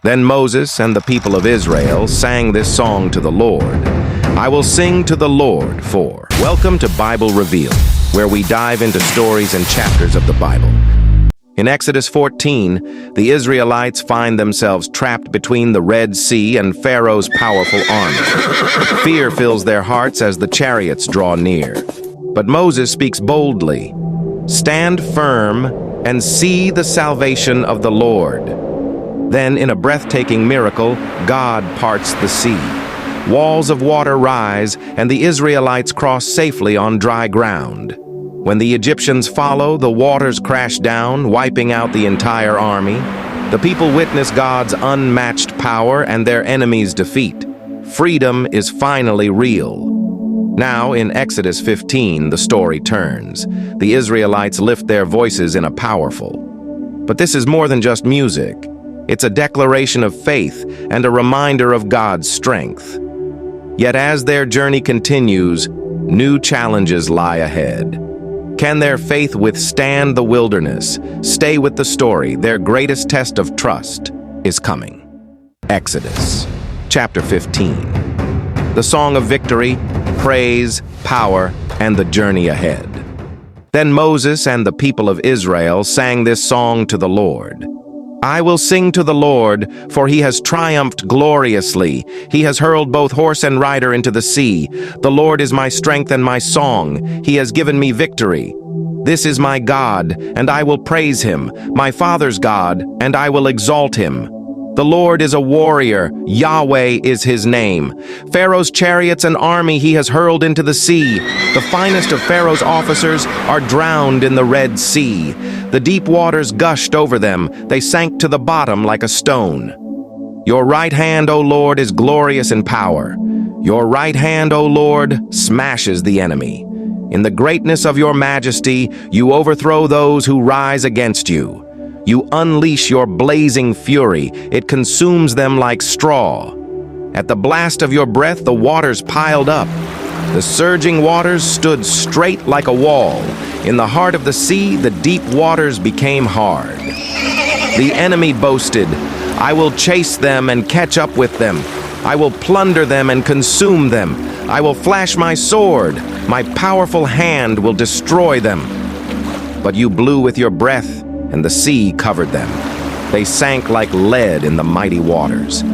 Then Moses and the people of Israel sang this song to the Lord. I will sing to the Lord for. Welcome to Bible Revealed, where we dive into stories and chapters of the Bible. In Exodus 14, the Israelites find themselves trapped between the Red Sea and Pharaoh's powerful army. Fear fills their hearts as the chariots draw near. But Moses speaks boldly, "Stand firm and see the salvation of the Lord." Then, in a breathtaking miracle, God parts the sea. Walls of water rise, and the Israelites cross safely on dry ground. When the Egyptians follow, the waters crash down, wiping out the entire army. The people witness God's unmatched power and their enemies' defeat. Freedom is finally real. Now, in Exodus 15, the story turns. The Israelites lift their voices in a powerful. But this is more than just music. It's a declaration of faith and a reminder of God's strength. Yet as their journey continues, new challenges lie ahead. Can their faith withstand the wilderness? Stay with the story. Their greatest test of trust is coming. Exodus, chapter 15. The song of victory, praise, power, and the journey ahead. Then Moses and the people of Israel sang this song to the Lord. I will sing to the Lord, for he has triumphed gloriously. He has hurled both horse and rider into the sea. The Lord is my strength and my song. He has given me victory. This is my God, and I will praise him, my father's God, and I will exalt him. The Lord is a warrior. Yahweh is his name. Pharaoh's chariots and army he has hurled into the sea. The finest of Pharaoh's officers are drowned in the Red Sea. The deep waters gushed over them. They sank to the bottom like a stone. Your right hand, O Lord, is glorious in power. Your right hand, O Lord, smashes the enemy. In the greatness of your majesty, you overthrow those who rise against you. You unleash your blazing fury. It consumes them like straw. At the blast of your breath, the waters piled up. The surging waters stood straight like a wall. In the heart of the sea, the deep waters became hard. The enemy boasted, I will chase them and catch up with them. I will plunder them and consume them. I will flash my sword. My powerful hand will destroy them. But you blew with your breath, and the sea covered them. They sank like lead in the mighty waters.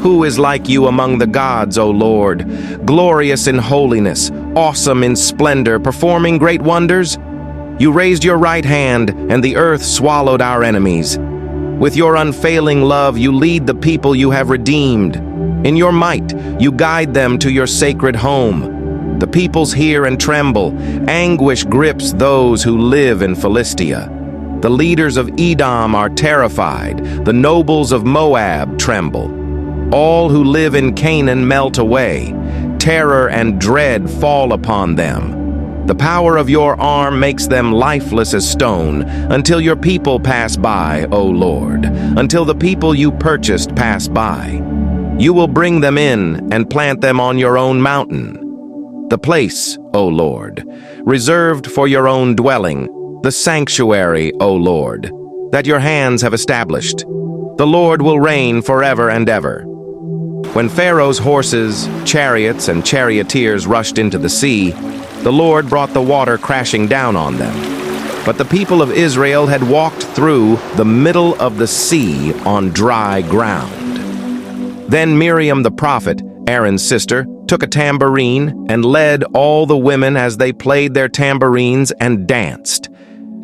Who is like you among the gods, O Lord? Glorious in holiness, awesome in splendor, performing great wonders? You raised your right hand, and the earth swallowed our enemies. With your unfailing love, you lead the people you have redeemed. In your might, you guide them to your sacred home. The peoples hear and tremble. Anguish grips those who live in Philistia. The leaders of Edom are terrified. The nobles of Moab tremble. All who live in Canaan melt away. Terror and dread fall upon them. The power of your arm makes them lifeless as stone, until your people pass by, O Lord, until the people you purchased pass by. You will bring them in and plant them on your own mountain. The place, O Lord, reserved for your own dwelling, the sanctuary, O Lord, that your hands have established. The Lord will reign forever and ever. When Pharaoh's horses, chariots, and charioteers rushed into the sea, the Lord brought the water crashing down on them. But the people of Israel had walked through the middle of the sea on dry ground. Then Miriam the prophet, Aaron's sister, took a tambourine and led all the women as they played their tambourines and danced.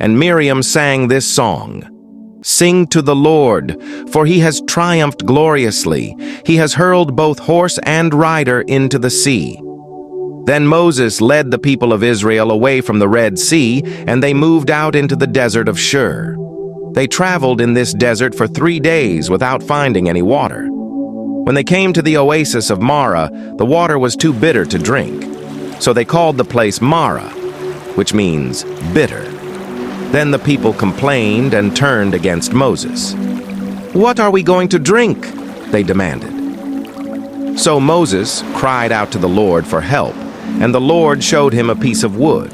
And Miriam sang this song, Sing to the Lord, for he has triumphed gloriously. He has hurled both horse and rider into the sea. Then Moses led the people of Israel away from the Red Sea, and they moved out into the desert of Shur. They traveled in this desert for 3 days without finding any water. When they came to the oasis of Marah, the water was too bitter to drink. So they called the place Marah, which means bitter. Then the people complained and turned against Moses. What are we going to drink? They demanded. So Moses cried out to the Lord for help, and the Lord showed him a piece of wood.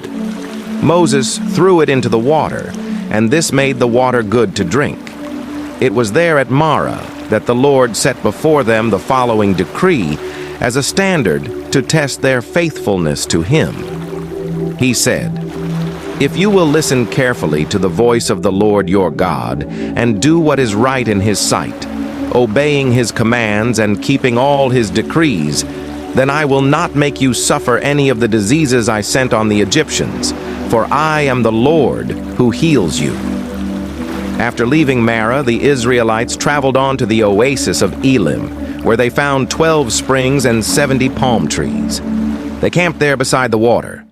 Moses threw it into the water, and this made the water good to drink. It was there at Marah that the Lord set before them the following decree as a standard to test their faithfulness to Him. He said, "If you will listen carefully to the voice of the Lord your God and do what is right in His sight, obeying His commands and keeping all His decrees, then I will not make you suffer any of the diseases I sent on the Egyptians, for I am the Lord who heals you." After leaving Marah, the Israelites traveled on to the oasis of Elim, where they found 12 springs and 70 palm trees. They camped there beside the water,